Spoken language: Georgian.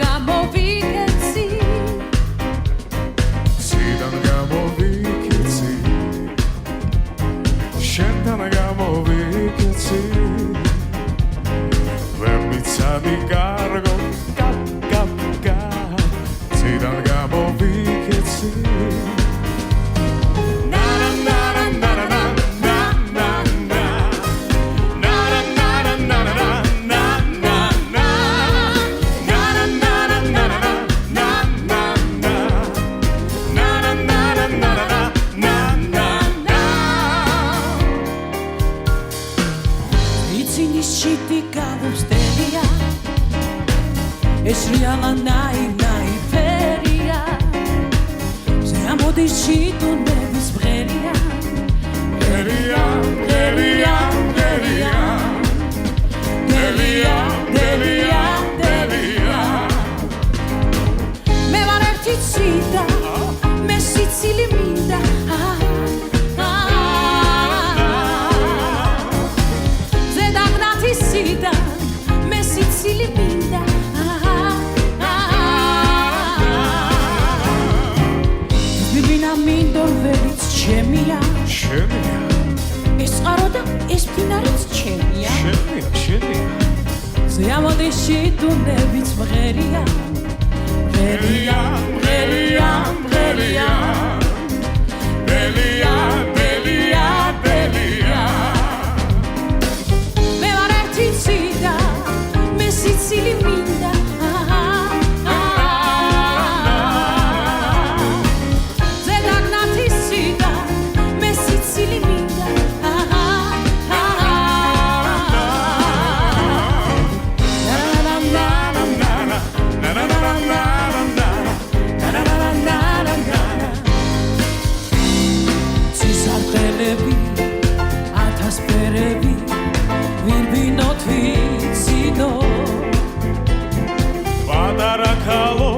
გამოვიქეცი ციდან გამოვიქეცი შენთან გამოვიქეცი ვერ მიცადი კარგო ციდან გამოვიქეცი ეს რეალანაი ფერია ზამოდის შიტუნების მღერია დელია დელია დელია დელია დელია დელია მე ვარ ერთი ციდა მე სიცილი მინდა ზედაგნათი სიდა მე სიცილი მინდა მინდორველიც ჩემია ეს წყარო და ეს ფინარიც ჩემია ზეამოდის შიტუნებიც მღერია მღერია მღერია მღერია დელია დელია დელია მე ვარ ერთი ციდა მე სიცილი მინდა პატარა ქალო